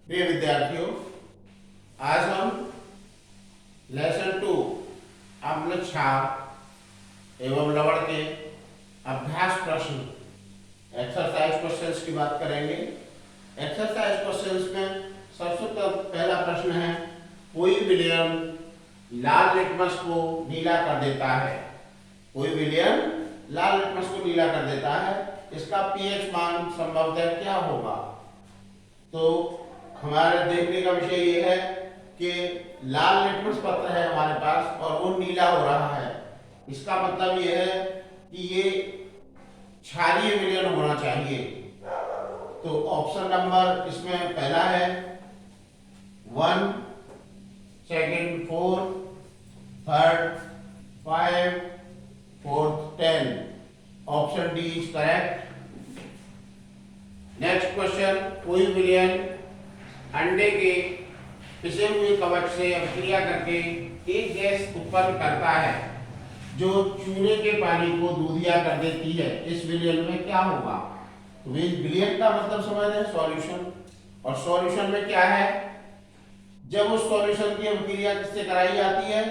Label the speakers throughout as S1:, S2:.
S1: प्रिय विद्यार्थियों, आज हम लेसन 2 अम्ल क्षार एवं लवण के अभ्यास प्रश्न एक्सरसाइज क्वेश्चंस की बात करेंगे। एक्सरसाइज क्वेश्चंस में सबसे पहला प्रश्न है, कोई विलयन लाल लिटमस को नीला कर देता है। कोई विलयन लाल लिटमस को नीला कर देता है, इसका पीएच मान संभवतः क्या होगा। तो हमारे देखने का विषय ये है कि लाल लिटमस पत्र है हमारे पास और वो नीला हो रहा है। इसका मतलब ये है कि ये क्षारीय विलयन होना चाहिए। तो ऑप्शन नंबर इसमें पहला है 1, second 4, third 5, fourth 10। Option D is correct. Next question, कोई विलयन अंडे के पिसे हुए कवच से अभिक्रिया करके एक गैस उत्पन्न करता है जो चूने के पानी को दूधिया कर देती है। इस विलयन में क्या होगा। तो विलयन का मतलब समझ रहे हैं सॉल्यूशन, और सॉल्यूशन में क्या है, जब उस सॉल्यूशन की अभिक्रिया किससे कराई जाती है,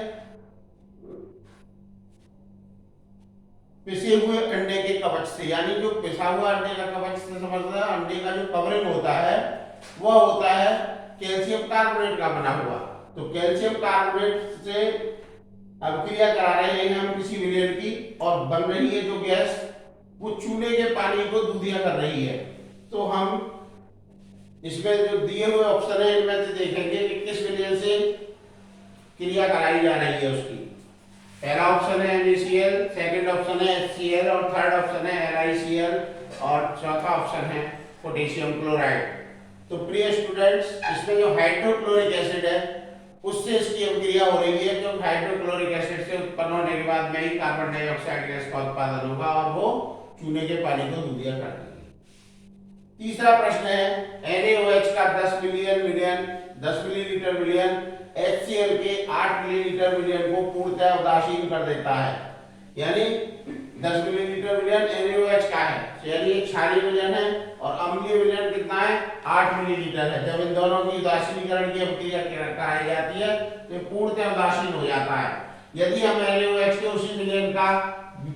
S1: पिसे हुए अंडे के कवच से। यानी जो पिसा हुआ अंडे का कवच से समझना, अंडे का जो कवरिंग होता है वह होता है कैल्शियम कार्बोनेट का बना हुआ। तो कैल्शियम कार्बोनेट से अभिक्रिया करा रहे हैं हम किसी विलयन की, और बन रही है जो गैस वो चूने के पानी को दूधिया कर रही है। तो हम इसमें जो दिए हुए ऑप्शन है इनमें से देखेंगे कि किस विलयन से क्रिया कराई जा रही है उसकी। पहला ऑप्शन है NaCl, सेकंड ऑप्शन है HCl और थर्ड ऑप्शन है LiCl और चौथा ऑप्शन है पोटेशियम क्लोराइड। तो प्रिय स्टूडेंट्स, इसमें जो हाइड्रोक्लोरिक एसिड है उससे इसकी अभिक्रिया हो रही है, क्योंकि हाइड्रोक्लोरिक एसिड से उत्पन्न होने के बाद में ही कार्बन डाइऑक्साइड गैस का उत्पादन होगा और वो चूने के पानी को दूधिया कर देगी। तीसरा प्रश्न है, NaOH का 10 मिलीलीटर विलयन HCl के 8 मिलीलीटर विलयन को पूर्णतः उदासीन कर देता है। यानी 10 मिलीलीटर विलयन NaOH का है, यानी एक क्षारीय विलयन है, और अम्लीय विलयन कितना है, 8 मिलीलीटर है। जब इन दोनों की उदासीनीकरण की अभिक्रिया कराई जाती है तो पूर्णतः उदासीन हो जाता है। यदि हम NaOH के उसी विलयन का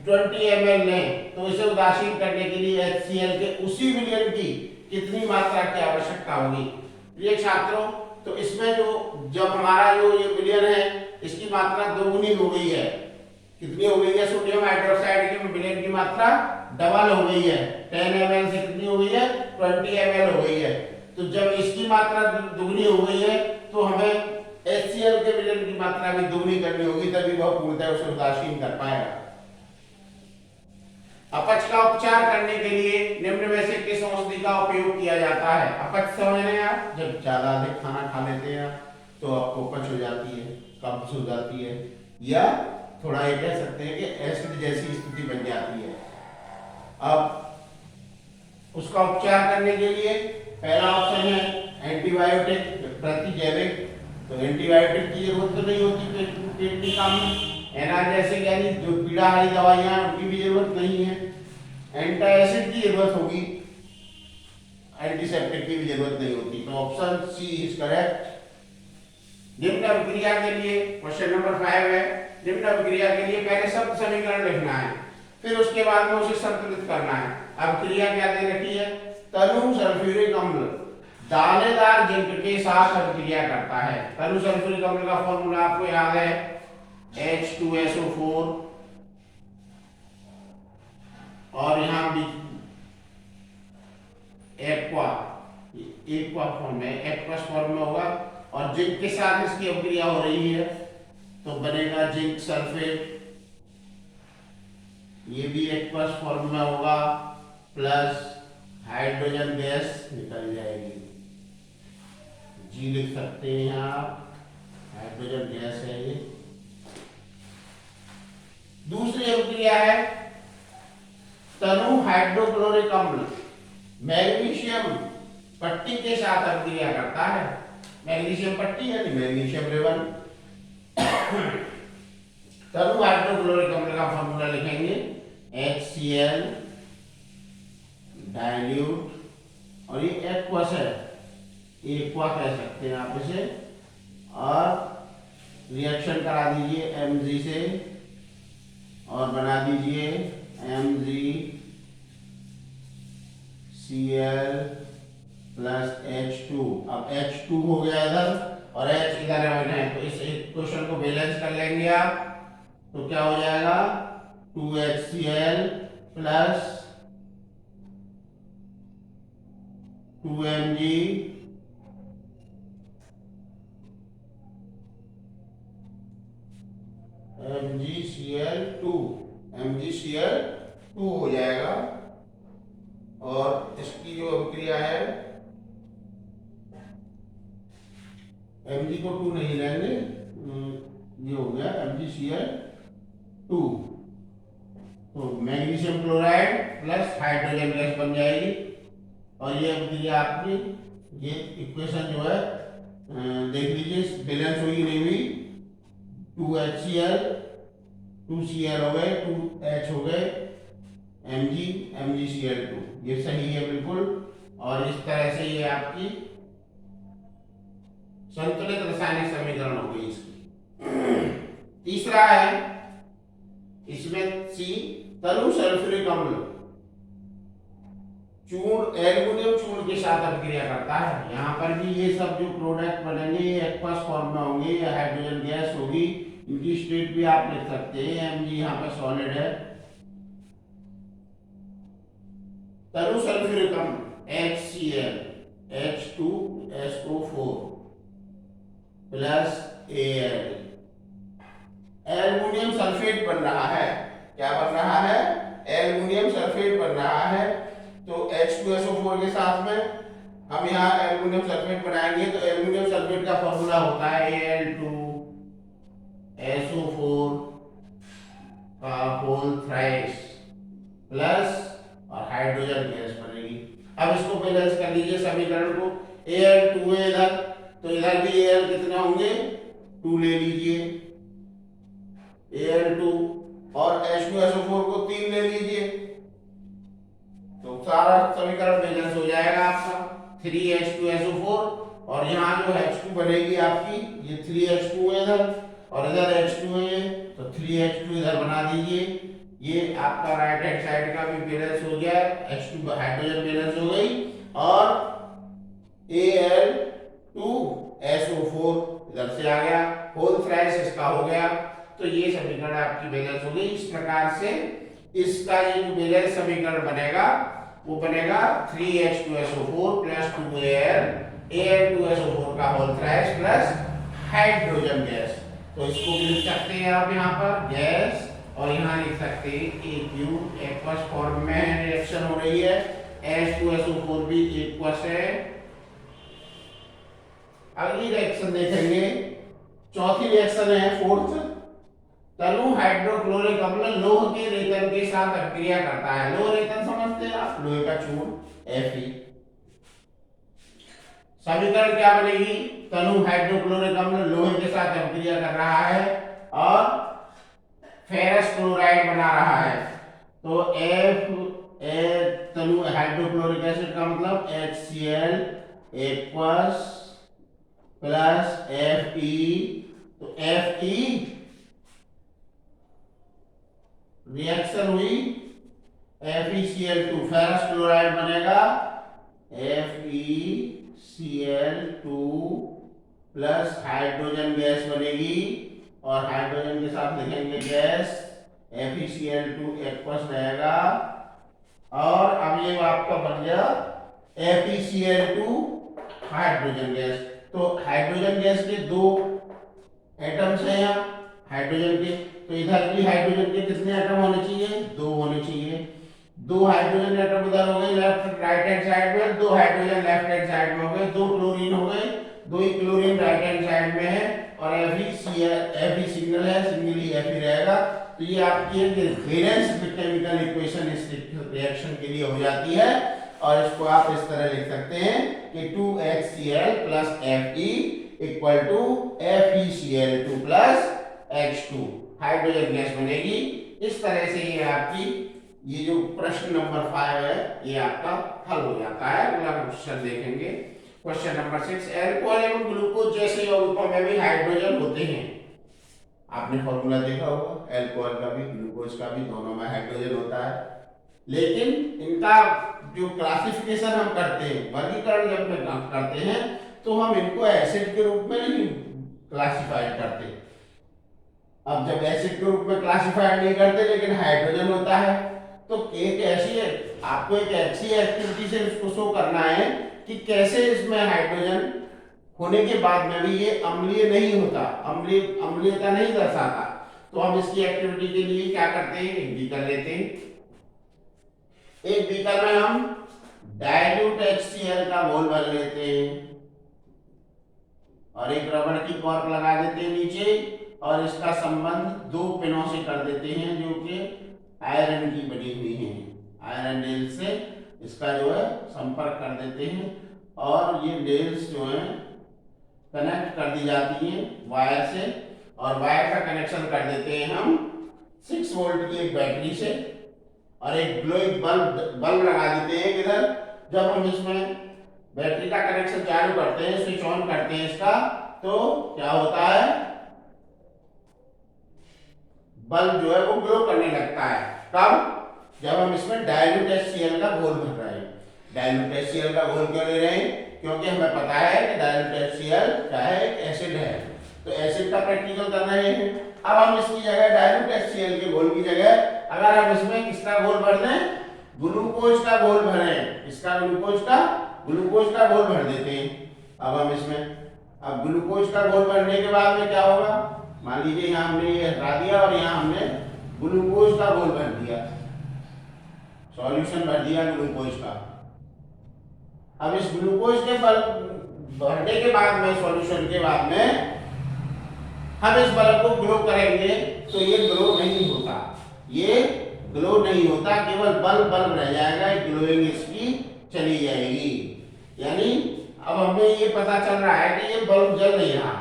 S1: 20 ml लें तो इसे उदासीन करने के लिए HCl के उसी विलयन की कितनी मात्रा की आवश्यकता होगी। प्रिय छात्रों, तो इसमें जो जब हमारा जो ये विलयन है इसकी मात्रा दोगुनी हो गई है। कितनी हो गई है, सोडियम हाइड्रोक्साइड के विलयन की मात्रा डबल हो गई है। 10 ml से कितनी हो गई है, 20 ml हो गई है। तो जब इसकी मात्रा दुगनी हो गई है तो हमें HCl के विलयन की मात्रा भी दुगनी करनी होगी, तभी वह पूर्णतः उसे उदासीन कर पाएगा। अपच का उपचार करने के लिए निम्न में से किस औषधि का उपयोग किया जाता है। अपच समझ रहे हैं आप, जब ज्यादा अधिक खाना खा लेते हैं तो आपको अपच हो जाती है, कब्ज हो जाती है, या थोड़ा ये कह सकते हैं कि एसिड जैसी स्थिति बन जाती है। अब उसका उपचार करने के लिए पहला ऑप्शन है एंटीबायोटिक, प्रतिजैविक। तो एंटीबायोटिक की जरूरत तो नहीं होती पेट के काम में। एनाल्जेसिक यानी जो पीड़ाहारी दवाइयां उनकी भी जरूरत नहीं है। एंटासिड की जरूरत होगी, एंटीसेप्टिक की भी जरूरत नहीं होती। तो ऑप्शन सी इज करेक्ट। निम्न अभिक्रिया के लिए क्वेश्चन नंबर 5 है, निम्न अभिक्रिया के लिए पहले शब्द समीकरण लिखना है, फिर उसके बाद में उसे संतुलित करना है। अभिक्रिया क्या दे रखी है, तनु सल्फ्यूरिक अम्ल दानेदार जिंक के साथ अभिक्रिया करता है। तनु सल्फ्यूरिक अम्ल का फॉर्मूला आपको याद है, H2SO4 और यहां भी एक्वा फॉर्म में, एक्वस फॉर्म में होगा, और जिंक के साथ इसकी अभिक्रिया हो रही है तो बनेगा जिंक सल्फेट। ये भी एक्वस फॉर्म में होगा, प्लस हाइड्रोजन गैस निकल जाएगी, जी लिख सकते हैं आप, हाइड्रोजन गैस है ये। दूसरी अभिक्रिया है तनु हाइड्रोक्लोरिक अम्ल मैग्नीशियम पट्टी के साथ अभिक्रिया करता है। मैग्नीशियम पट्टी यानी मैग्नीशियम रेवन। तनु हाइड्रोक्लोरिक अम्ल का फॉर्मूला लिखेंगे HCl डाइल्यूट, और ये एक्वस है एक्वा कह सकते हैं आप इसे। और रिएक्शन करा दीजिए Mg से और बना दीजिए MgCl प्लस H2। अब H2 हो गया इधर और H इधर है, तो इस इक्वेशन को बैलेंस कर लेंगे आप, तो क्या हो जाएगा 2HCl प्लस 2Mg MgCl2 हो जाएगा। और इसकी जो अभिक्रिया है, Mg को 2 नहीं लेंगे, ये हो गया MgCl2, तो magnesium chloride plus hydrogen gas बन जाएगी। और ये अभिक्रिया आपकी, ये इक्वेशन जो है देख लीजिए बैलेंस हुई नहीं हुई। 2HCl 2Cl हो गए, 2H हो गए, MgCl2, ये सही है बिल्कुल। और इस तरह से ये आपकी संतुलित रासायनिक समीकरण हो गई इसकी। तीसरा है इसमें सी, तनु सल्फ्यूरिक अम्ल चूर्ण एल्युमिनियम चूर्ण के साथ अभिक्रिया करता है। यहाँ पर भी ये सब जो प्रोडक्ट बनेंगे ये एक्वस फॉर्म में होंगे, ये हाइड्रोजन गैस होगी। इनकी स्टेट भी आप लिख सकते हैं, Mg यहाँ पे सॉलिड है। तनु सल्फ्यूरिक अम्ल HCl H2SO4 plus Al, aluminium sulphate बन रहा है। क्या बन रहा है? एल्युमिनियम सल्फेट बन रहा है। तो H2SO4 के साथ में हम यहाँ एल्युमिनियम सल्फेट बनाएंगे, तो एल्युमिनियम सल्फेट का फॉर्मूला होता है Al2SO4 का होल थ्राइस प्लस और हाइड्रोजन गैस बनेगी। अब इसको बैलेंस कर लीजिए समीकरण को, Al2 है इधर, तो इधर भी Al कितना होंगे 2 ले लीजिए Al2, और H2SO4 को 3 ले लीजिए, तो सारा समीकरण बैलेंस हो जाएगा आपका 3H2SO4। और यहाँ जो H2 बनेगी आपकी, ये 3H2 है इधर और इधर H2 है, तो 3H2 इधर बना दीजिए। ये आपका राइट हैंड साइड का भी बैलेंस हो गया, H2 हाइड्रोजन बैलेंस हो गई, और Al2SO4 इधर से आ गया, होल थ्राइस इसका हो गया। तो ये समीकरण आपकी बैलेंस हो गई। इस प्रकार से इसका ये जो बैलेंस समीकरण बनेगा वो बनेगा 3H2SO4 प्लस 2Al, Al2SO4 का whole thrice plus hydrogen gas. तो इसको भी लिख सकते हैं आप यहाँ पर गैस, और यहाँ लिख सकते हैं AQ, एक्वस फॉर्म में रिएक्शन हो रही है। H2SO4 भी एक्वस है। अगली रिएक्शन देखेंगे, चौथी रिएक्शन है फोर्थ, तनु हाइड्रोक्लोरिक अम्ल लोह के रेतन के साथ अभिक्रिया करता है। लोह रेतन समझते हैं आप, लोहे का चूर्ण Fe। समीकरण क्या बनेगी? तनु हाइड्रोक्लोरिक अम्ल लोहे के साथ अभिक्रिया कर रहा है और फेरस क्लोराइड बना रहा है, तो तनु हाइड्रोक्लोरिक एसिड का मतलब HCl एक्वस प्लस Fe, तो Fe रिएक्शन हुई FeCl2, फेरस क्लोराइड बनेगा FeCl2 प्लस हाइड्रोजन गैस बनेगी, और हाइड्रोजन के साथ लिखेंगे गैस FeCl2 एक्वस रहेगा। और अब ये आपका बन गया FeCl2 हाइड्रोजन गैस। तो हाइड्रोजन गैस के 2 एटम्स हैं यहाँ हाइड्रोजन के, तो इधर भी हाइड्रोजन के कितने एटम होने चाहिए? 2 होने चाहिए। 2 हाइड्रोजन एटम उधर हो गए लेफ्ट राइट हैंड साइड में, 2 हाइड्रोजन लेफ्ट हैंड साइड में हो गए, 2 क्लोरीन हो गए, 2 ही क्लोरीन राइट हैंड साइड में है, और Fe सिंगल है, सिंगल ही Fe रहेगा। तो ये आपकी एक बैलेंस केमिकल इक्वेशन इस रिएक्शन के लिए हो जाती है, और इसको आप इस तरह लिख सकते हैं कि 2HCl plus Fe equal to FeCl2 plus H2 hydrogen gas बनेगी। इस तरह से ये आपकी ये जो प्रश्न नंबर 5 है ये आपका हल हो जाता है। अगला क्वेश्चन देखेंगे, क्वेश्चन नंबर 6, अल्कोहल एवं ग्लूकोज जैसे यौगिकों में भी हाइड्रोजन होते हैं। आपने फॉर्मूला देखा होगा, अल्कोहल का भी ग्लूकोज का भी दोनों में हाइड्रोजन होता है, लेकिन इनका जो क्लासिफिकेशन हम करते हैं, वर्गीकरण जब हम करते हैं, तो हम इनको एसिड के रूप में नहीं क्लासिफाइड करते। अब जब एसिड के रूप में क्लासिफाइड नहीं करते लेकिन हाइड्रोजन होता है, तो एक ऐसी है, आपको एक ऐसी एक्टिविटी से इसको शो करना है कि कैसे इसमें हाइड्रोजन होने के बाद में भी ये अम्लीय नहीं होता, अम्लीयता नहीं दर्शाता। तो हम इसकी एक्टिविटी के लिए क्या करते हैं, एक बीकर लेते हैं, एक बीकर में हम डाइल्यूट HCl का घोल भर लेते हैं और एक रबड़ की कॉर्क लगा देते हैं नीचे, और इसका संबंध दो पिनों से कर देते हैं जो कि आयरन की बनी हुई है, आयरन नेल से इसका जो है संपर्क कर देते हैं, और ये नेल्स जो है कनेक्ट कर दी जाती हैं वायर से, और वायर का कनेक्शन कर देते हैं हम 6 वोल्ट की एक बैटरी से, और एक ग्लोइंग बल्ब लगा देते हैं इधर। जब हम इसमें बैटरी का कनेक्शन चालू करते हैं, स्विच ऑन करते हैं इसका, तो क्या होता है, बल्ब जो है वो ग्लो करने लगता है। कब? जब हम इसमें डाइल्यूट HCl का घोल भर रहे हैं। डाइल्यूट HCl का घोल क्यों ले रहे हैं? क्योंकि हमें पता है कि डाइल्यूट HCl क्या है, एक एसिड है, तो एसिड का प्रैक्टिकल कर रहे हैं। अब हम इसकी जगह डाइल्यूट HCl के घोल की जगह अगर हम इसमें किसका घोल भर दें, ग्लूकोज का घोल भरें, इसका ग्लूकोज का घोल भर देते हैं। अब हम इसमें अब ग्लूकोज का घोल भरने के बाद में क्या होगा, मान लीजिए यहाँ हमने ये हटा दिया और यहाँ हमने ग्लूकोज का घोल भर दिया, सॉल्यूशन भर दिया ग्लूकोज का। अब इस ग्लूकोज के भरने के बाद में, सॉल्यूशन के बाद में हम इस बल्ब को ग्लो करेंगे, तो ये ग्लो नहीं होता, ये ग्लो नहीं होता, केवल बल्ब रह जाएगा, ग्लोइंग इसकी चली जाएगी। यानी अब हमें ये पता चल रहा है कि ये बल्ब जल नहीं रहा।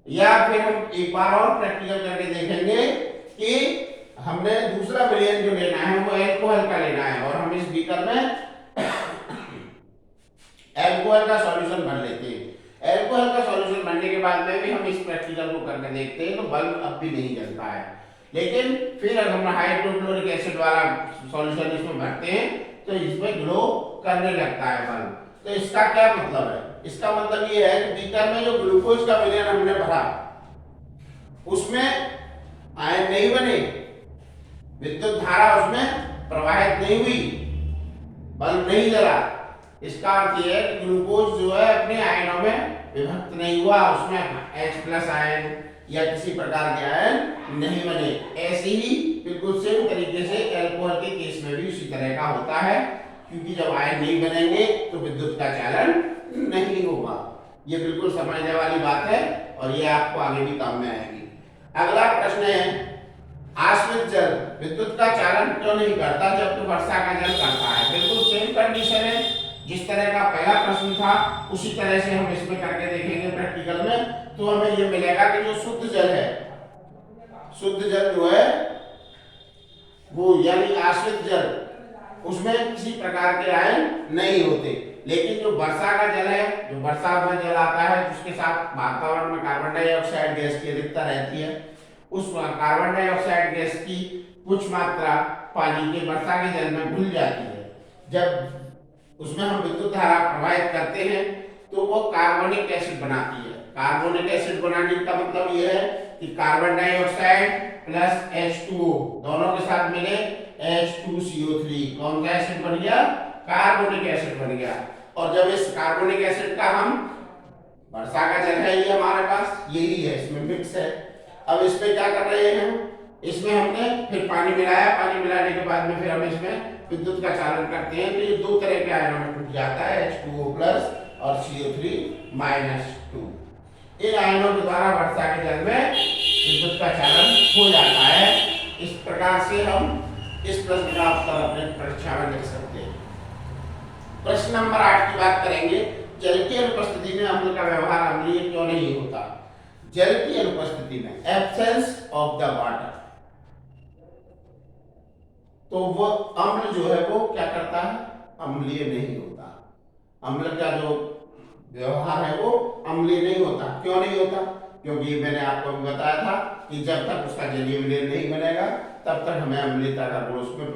S1: या फिर हम एक बार और प्रैक्टिकल करके देखेंगे कि हमने दूसरा विलयन जो लेना है वो अल्कोहल का लेना है, और हम इस बीकर में अल्कोहल का सॉल्यूशन भर लेते हैं। अल्कोहल का सॉल्यूशन भरने के बाद में भी हम इस प्रैक्टिकल को करके देखते हैं, तो बल्ब अब भी नहीं जलता है। लेकिन फिर अगर हम हाइड्रोक्लोरिक एसिड वाला सॉल्यूशन इसमें भरते हैं, तो इसमें ग्लो करने लगता है बल्ब। तो इसका क्या मतलब है? इसका मतलब ये है कि बीकर में जो ग्लूकोज का विलयन हमने भरा, उसमें आयन नहीं बने, विद्युत धारा उसमें प्रवाहित नहीं हुई, बल्ब नहीं जला। इसका अर्थ यह है कि ग्लूकोज जो है अपने आयनों में विभक्त नहीं हुआ, उसमें H+ आयन या किसी प्रकार के आयन नहीं बने। ऐसे ही बिल्कुल सेम तरीके से अल्कोहल के केस में भी उसी तरह का होता है, क्योंकि जब आयन नहीं बनेंगे तो विद्युत का चालन नहीं होगा। ये बिल्कुल समझने वाली बात है, और ये आपको आगे भी काम में आएगी। अगला प्रश्न है, आश्रित जल विद्युत का चालन क्यों नहीं करता जबकि वर्षा का जल करता है? बिल्कुल सेम कंडीशन है, जिस तरह का पहला प्रश्न था उसी तरह से हम इसमें करके देखेंगे प्रैक्टिकल में। तो हमें ये मिलेगा कि जो शुद्ध जल है, शुद्ध जल जो है वो यानी आश्रित जल, उसमें किसी प्रकार के आयन नहीं होते। लेकिन जो वर्षा का जल है, जो वर्षा में जल आता है, उसके साथ वातावरण में कार्बन डाइऑक्साइड गैस की अधिकता रहती है, उस कार्बन डाइऑक्साइड गैस की कुछ मात्रा पानी के वर्षा के जल में घुल जाती है। जब उसमें हम विद्युत धारा प्रवाहित करते हैं तो वो कार्बोनिक एसिड बनाती है। कार्बोनिक एसिड बनाने का मतलब यह है कि कार्बन डाइऑक्साइड प्लस H2O दोनों के साथ मिले H2CO3, कौन सा एसिड बन गया? कार्बोनिक एसिड बन गया। और जब इस कार्बोनिक एसिड का हम, वर्षा का जल है ये हमारे पास, यही है, इसमें मिक्स है। अब इसमें क्या कर रहे हैं, इसमें हमने फिर पानी मिलाया, पानी मिलाने के बाद में फिर हम इसमें विद्युत का चालन करते हैं, तो ये दो तरह के आयनों में टूट जाता है, H2O+ और CO3-2। इन आयनों के द्वारा वर्षा के जल में विद्युत का चालन हो जाता है। इस प्रकार से हम इस प्रश्न का उत्तर अपने परीक्षा में लिख सकते हैं। प्रश्न नंबर 8 की बात करेंगे, जल की अनुपस्थिति में अम्ल का व्यवहार अम्लीय क्यों नहीं होता? जल की अनुपस्थिति में, एब्सेंस ऑफ द वाटर, तो वो अम्ल जो है वो क्या करता है? अम्लीय नहीं होता। अम्ल का जो व्यवहार है वो अम्लीय नहीं होता। क्यों नहीं होता? क्योंकि मैंने आपको बताया था कि जब तक उसका जलीय विलयन नहीं बनेगा तब तक हमें अम्लीयता का गुण उसमें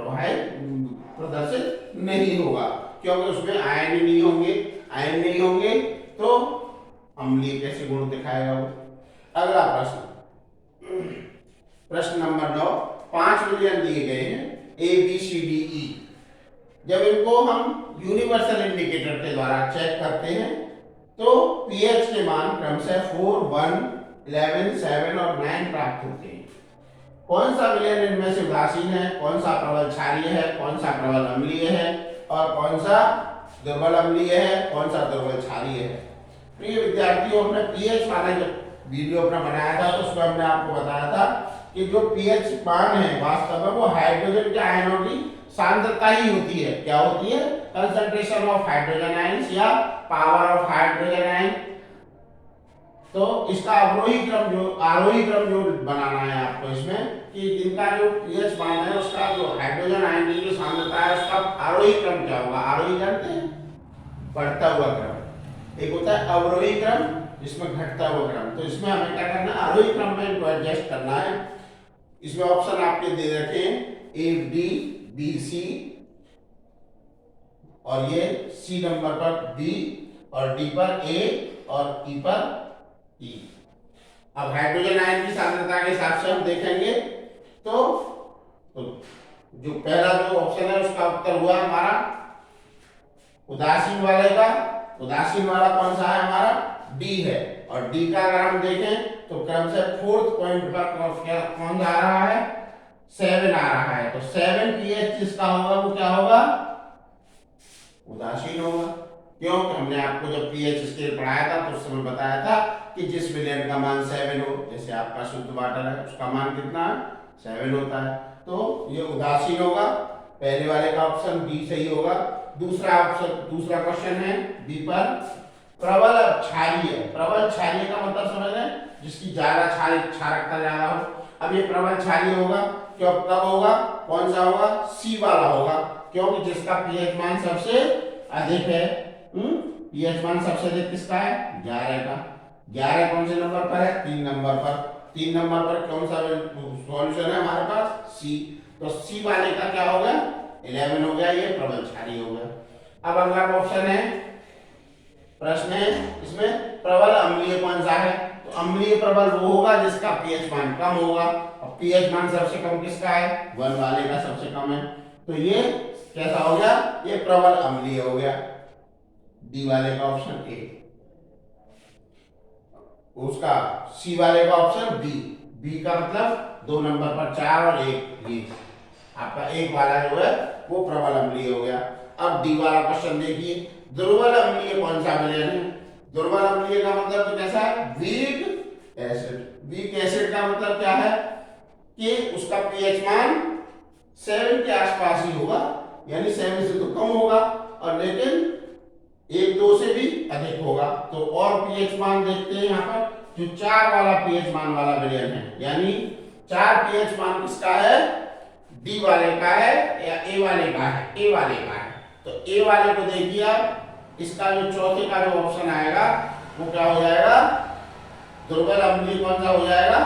S1: प्रदर्शित नहीं होगा, क्योंकि उसमें आयन ही नहीं होंगे। आयन नहीं होंगे तो अम्लीय कैसे गुण दिखाएगा वो। अगला प्रश्न, प्रश्न नंबर 9। 5 विलयन दिए गए हैं A B C D E. जब इनको हम यूनिवर्सल इंडिकेटर के द्वारा चेक करते हैं तो पीएच के मान क्रमशः 4, 1, 11, 7 और 9 प्राप्त होते हैं। कौन सा विलयन इनमें से उदासीन है, कौन सा प्रबल क्षारीय है, कौन सा प्रबल अम्लीय है और कौन सा दुर्बल अम्लीय है, कौन सा दुर्बल क्षारीय है। प्रिय विद्यार्थियों, हमने पीएच वाला जो वीडियो अपना बनाया था तो उसमें हमने आपको बताया था कि जो पीएच मान है वास्तव में वो हाइड्रोजन के आयनों की सांद्रता ही होती है। क्या होती है? कंसंट्रेशन ऑफ हाइड्रोजन आयंस या पावर ऑफ हाइड्रोजन आयन। तो इसका अवरोही क्रम जो आरोही क्रम जो बनाना है आपको इसमें कि इनका जो पीएच मान है उसका जो हाइड्रोजन आयन की जो सांद्रता है उसका आरोही क्रम क्या होगा? आरोही जानते हैं? बढ़ता हुआ क्रम। एक होता है अवरोही क्रम, इसमें घटता हुआ क्रम। तो इसमें हमें क्या करना है? आरोही क्रम में इनको एडजस्ट करना है। इसमें ऑप्शन आपके दे रखे हैं ए डी बी सी, और ये सी नंबर पर बी और डी पर ए और ई पर ई। अब हाइड्रोजन आयन की सांद्रता के हिसाब से हम देखेंगे तो जो पहला जो ऑप्शन है उसका उत्तर हुआ हमारा उदासीन वाले का। उदासीन वाला कौन सा है? हमारा डी है। और डी का अगर हम देखें तो क्रम से 4th पॉइंट पर कौन आ रहा है? 7 आ रहा है। तो 7 पीएच जिसका होगा वो क्या होगा? उदासीन होगा। क्यों? हमने आपको जब पीएच स्केल पढ़ाया था तो उस समय बताया था कि जिस विलयन का मान 7 हो, जैसे आपका शुद्ध वाटर है उसका मान कितना है? 7 होता है। तो ये उदासीन होगा। पहले वाले का ऑप्शन बी सही होगा। दूसरा क्वेश्चन है बी पर प्रबल क्षारीय। प्रबल क्षारीय का मतलब समझ रहे हैं? जिसकी ज्यादा क्षारकता ज्यादा हो। अब ये प्रबल क्षारीय होगा क्यों? कब होगा? कौन सा होगा? सी वाला होगा, क्योंकि जिसका पीएच मान सबसे अधिक है। पीएच मान सबसे अधिक किसका है? 11 का। 11 कौन से नंबर पर है? 3 नंबर पर। 3 नंबर पर कौन सा सॉल्यूशन है हमारे पास? सी। तो सी वाले का क्या हो गया? 11 हो गया। ये प्रबल क्षारीय हो गया। अब अगला ऑप्शन है, प्रश्न है इसमें प्रबल अम्लीय कौन सा है? तो अम्लीय प्रबल वो होगा जिसका पीएच मान कम होगा, और पीएच मान सबसे कम किसका है? 1 वाले का सबसे कम है। तो ये कैसा हो गया? ये प्रबल अम्लीय हो गया। डी वाले का ऑप्शन ए। उसका सी वाले का ऑप्शन बी। बी का मतलब 2 नंबर पर 4 और 1, ये आपका 1 वाला जो है वो प्रबल अम्लीय हो गया। अब डी वाला क्वेश्चन देखिए, दुर्बल अम्लीय कौन सा विलयन है? दुर्बल अम्लीय का मतलब तो कैसा है? Weak acid. वीक एसिड का मतलब क्या है कि उसका पीएच मान 7 के आसपास ही होगा, यानी 7 से तो कम होगा और लेकिन 1-2 से भी अधिक होगा। तो और पीएच मान देखते हैं यहाँ पर, जो 4 वाला पीएच मान वाला विलयन है, यानी 4 पीएच मान किसका है? डी वाले का है या ए वाले का है? ए वाले का है। तो ए वाले को देखिए आप, इसका जो चौथे का जो ऑप्शन आएगा वो क्या हो जाएगा? दुर्बल अम्लीय कौन सा हो जाएगा?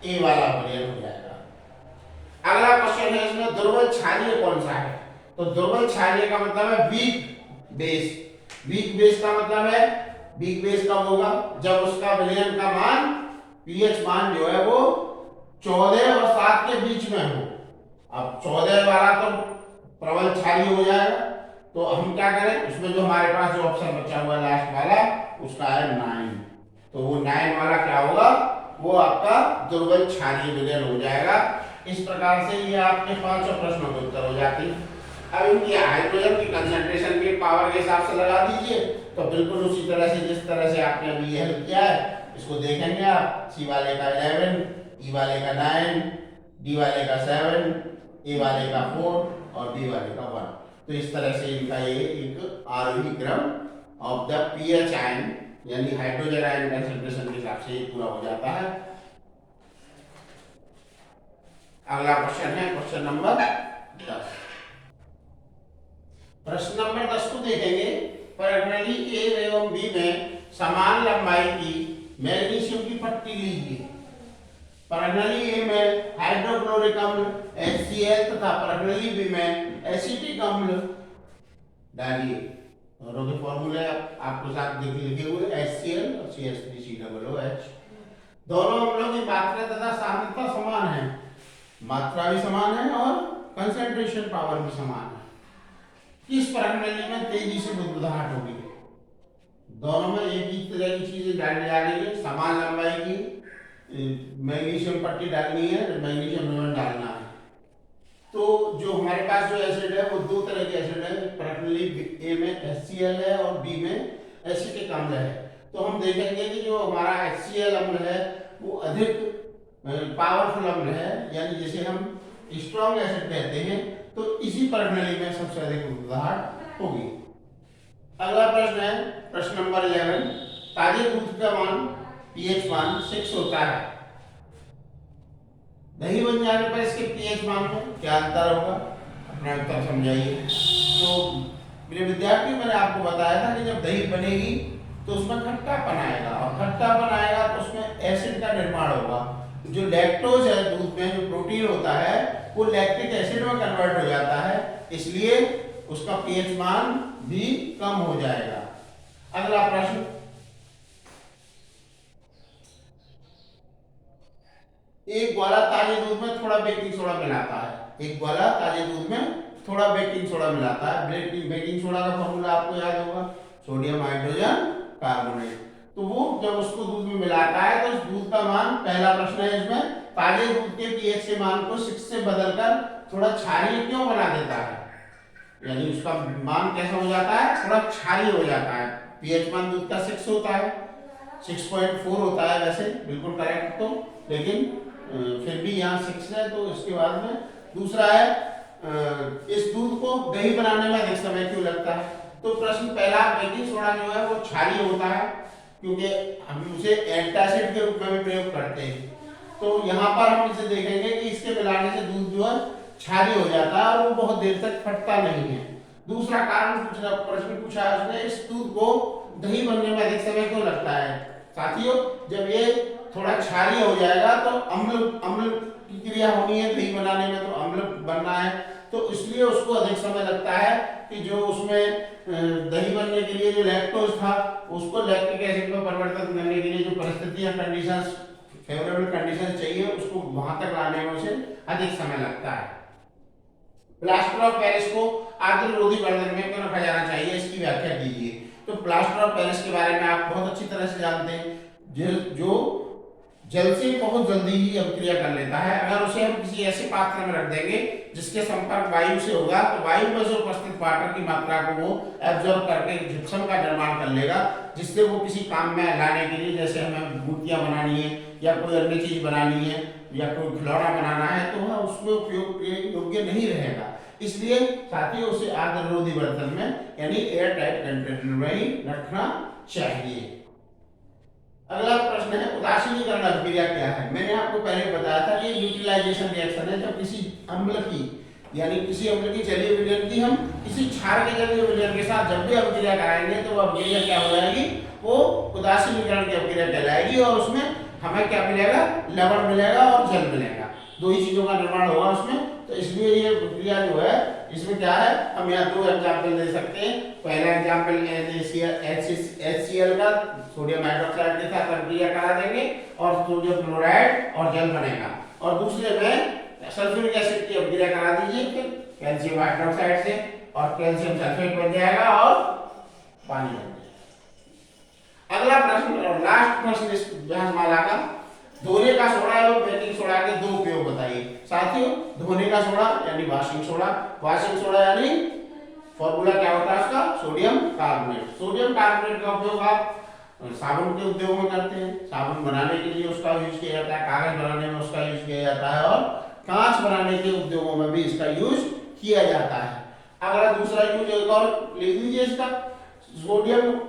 S1: ए वाला विलयन हो जाएगा। अगला क्वेश्चन है इसमें दुर्बल क्षारीय कौन सा है? तो दुर्बल क्षारीय का मतलब है वीक बेस। वीक बेस का मतलब है, वीक बेस कब होगा? जब उसका विलयन का मान पीएच मान जो है वो 14 और 7 के बीच में हो। अब 14 वाला तो प्रबल क्षारीय हो जाएगा। तो हम क्या करें, उसमें जो हमारे पास जो ऑप्शन बचा हुआ है लास्ट वाला उसका है 9। तो वो 9 वाला क्या होगा? वो आपका दुर्बल क्षारीय विलयन हो जाएगा। इस प्रकार से ये आपके 5 प्रश्नों के उत्तर हो जाते हैं। अब इनकी हाइड्रोजन की कंसंट्रेशन की पावर के हिसाब से लगा दीजिए, तो बिल्कुल उसी तरह से जिस तरह से आपने अभी यह किया है इसको देखेंगे आप। सी वाले का 11, ई वाले का 9, डी वाले का 7, ए वाले का 4 और बी वाले का 1। तो इस तरह से इनका ये एक आरोही क्रम ऑफ द पीएच आयन यानी हाइड्रोजन आयन कंसंट्रेशन के हिसाब से पूरा हो जाता है। अगला क्वेश्चन है क्वेश्चन नंबर 10। प्रश्न नंबर 10 को देखेंगे प्रणाली ए एवं बी में समान लंबाई की मैग्नीशियम की पट्टी लीजिए। प्रणाली ए में हाइड्रोक्लोरिक अम्ल HCl तथा प्रणाली बी में एसिटिक अम्ल डालिए। दोनों के फॉर्मूले आपको साथ लिखे हुए HCl और CH3COOH। दोनों अम्लों की मात्रा तथा सांद्रता समान है, मात्रा भी समान है और कंसंट्रेशन पावर भी समान है। किस प्रणाली में तेजी से बुदबुदाहट होगी? दोनों में एक ही तरह की चीजें डालनी है, समान लंबाई की मैग्नीशियम पट्टी डालनी है, मैग्नीशियम आयन डालना है। तो जो हमारे पास जो एसिड है वो दो तरह के एसिड है, प्रणाली ए में HCl है और बी में एसिटिक अम्ल है। तो हम देखेंगे कि जो हमारा HCl अम्ल है वो अधिक पावरफुल अम्ल है, यानी जिसे हम स्ट्रॉन्ग एसिड कहते हैं। तो इसी प्रणाली में सबसे अधिक बुदबुदाहट होगी। अगला प्रश्न है प्रश्न नंबर 11। ताजे दूध का मान pH मान 6 होता है, दही बन जाने पर इसके pH मान में क्या अंतर होगा? अपना उत्तर समझाइए। तो मेरे विद्यार्थी, मैंने आपको बताया था कि जब दही बनेगी तो उसमें खट्टापन आएगा और खट्टापन आएगा तो उसमें एसिड का निर्माण होगा। जो लैक्टोज है दूध में, जो प्रोटीन होता है वो लैक्टिक एसिड में कन्वर्ट हो जाता है, इसलिए उसका pH मान भी कम हो जाएगा। अगला प्रश्न, एक ग्वाला ताजे दूध में थोड़ा बेकिंग सोडा मिलाता है। एक ग्वाला ताजे दूध में थोड़ा बेकिंग सोडा मिलाता है। बेकिंग सोडा का फॉर्मूला आपको याद होगा, सोडियम हाइड्रोजन कार्बोनेट। तो वो जब उसको दूध में मिलाता है तो उस दूध का मान, पहला प्रश्न है इसमें, ताजे दूध के pH के मान को 6 से बदलकर थोड़ा क्षारीय क्यों बना देता है? यानी उसका मान कैसा हो जाता है? थोड़ा क्षारीय हो जाता है। pH मान दूध का 6 होता है, 6.4 होता है वैसे, बिल्कुल करेक्ट। तो लेकिन फिर भी यहाँ 6 है, तो इसके बाद में दूसरा है इस दूध को दही बनाने में अधिक समय क्यों लगता है? तो प्रश्न पहला, बेकिंग सोडा जो है वो क्षारीय होता है क्योंकि हम उसे एंटासिड के रूप में भी प्रयोग करते हैं। तो यहाँ पर हम इसे देखेंगे कि इसके मिलाने से दूध जो है क्षारीय हो जाता है और वो बहुत देर तक फटता नहीं है। दूसरा कारण प्रश्न पूछा है उसने, इस दूध को दही बनने में अधिक समय क्यों लगता है? साथियों, जब ये थोड़ा क्षारीय हो जाएगा तो अम्ल की क्रिया होनी है दही बनाने में, तो अम्ल बनना है, तो इसलिए उसको अधिक समय लगता है कि जो उसमें दही बनने के लिए जो लैक्टोज था उसको लैक्टिक एसिड में परिवर्तित करने के लिए जो परिस्थितियां, कंडीशंस, फेवरेबल कंडीशन चाहिए, उसको वहां तक लाने में उसे अधिक समय लगता है। प्लास्टर ऑफ पेरिस को आर्द्र रोधी बर्तन में क्यों रखा जाना चाहिए, इसकी व्याख्या कीजिए। तो प्लास्टर ऑफ पेरिस के बारे में आप बहुत अच्छी तरह से जानते हैं, जो जल से बहुत जल्दी ही अभिक्रिया कर लेता है। अगर उसे हम किसी ऐसे पात्र में रख देंगे जिसके संपर्क वायु से होगा तो वायु में जो उपस्थित वाटर की मात्रा को वो एब्जॉर्ब करके जिप्सम का निर्माण कर लेगा, जिससे वो किसी काम में लाने के लिए, जैसे हमें मूर्तियां बनानी है या कोई अन्य चीज बनानी है या कोई खिलौना बनाना है, तो वह उसमें उपयोग के योग्य नहीं रहेगा। इसलिए साथियों उसे आर्द्ररोधी बर्तन में यानी एयर टाइट कंटेनर में ही रखना चाहिए। अगला प्रश्न है उदासीनीकरण अभिक्रिया क्या है? मैंने आपको पहले बताया था कि यूटिलाइजेशन रिएक्शन है, जब किसी अम्ल की, यानी किसी अम्ल की जलीय विलयन की हम किसी क्षार के जलीय विलयन के साथ जब भी अभिक्रिया कराएंगे तो वो अभिक्रिया क्या हो जाएगी? वो उदासीनीकरण की अभिक्रिया कहलाएगी और उसमें हमें क्या मिलेगा? लवण मिलेगा और जल मिलेगा, दो ही चीजों का निर्माण होगा उसमें। तो इसलिए ये प्रक्रिया जो है इसमें क्या है, हम यहाँ दो एग्जाम्पल दे सकते हैं। पहला एग्जाम्पल HCl का सोडियम हाइड्रोक्साइड के साथ अभिक्रिया करा देंगे और सोडियम क्लोराइड और जल बनेगा, और दूसरे में सल्फ्यूरिक एसिड की अभिक्रिया करा दीजिए फिर कैल्शियम हाइड्रोक्साइड से और कैल्शियम सल्फेट बन जाएगा और पानी बन जाएगा। अगला प्रश्न और लास्ट प्रश्न इस व्याख्यानमाला का, धोने का सोडा एवं बेकिंग सोडा के दो उपयोग बताइए। साथियों, धोने का सोडा यानी वॉशिंग सोडा, वॉशिंग सोडा यानी फॉर्मूला क्या होता है उसका? Sodium carbonate. सोडियम कार्बोनेट का उपयोग आप साबुन के उद्योग में करते हैं, साबुन बनाने के लिए उसका यूज किया जाता है, कागज बनाने में उसका यूज किया जाता है और कांच बनाने के उद्योगों में भी इसका यूज किया जाता है। अगला दूसरा यूज एक और लिख लीजिए इसका, सोडियम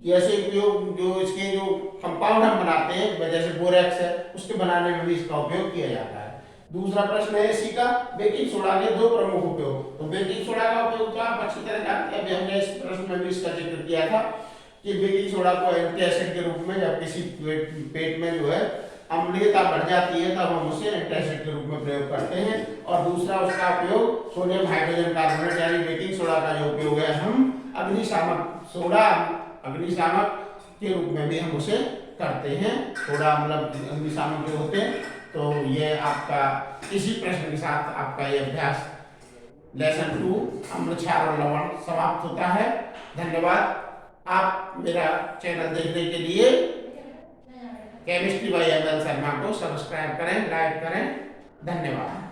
S1: जैसे उपयोग जो इसके जो कंपाउंड हम बनाते हैं, जैसे बोरेक्स है, उसके बनाने में भी इसका उपयोग किया जाता है। दूसरा प्रश्न है इसी का, बेकिंग सोडा के दो प्रमुख उपयोग। तो बेकिंग सोडा का उपयोग तो आप अच्छी तरह जानते हैं, अभी हमने इस प्रश्न में भी इसका जिक्र किया था कि बेकिंग सोडा को एंटी एसिड के रूप में जब किसी पेट में जो है अम्लीयता बढ़ जाती है तब हम उसे एंटी एसिड के रूप में प्रयोग करते हैं। और दूसरा उसका उपयोग सोडियम हाइड्रोजन कार्बोनेट यानी बेकिंग सोडा का जो उपयोग है हम अग्निशामक सोडा अग्निशामक के रूप में भी हम उसे करते हैं। थोड़ा मतलब अग्निशामक जो होते हैं। तो ये आपका इसी प्रश्न के साथ आपका ये अभ्यास लेसन 2 अम्ल क्षार और लवण समाप्त होता है। धन्यवाद। आप मेरा चैनल देखने के लिए chemistry by M L Sharma को सब्सक्राइब करें, लाइक करें। धन्यवाद।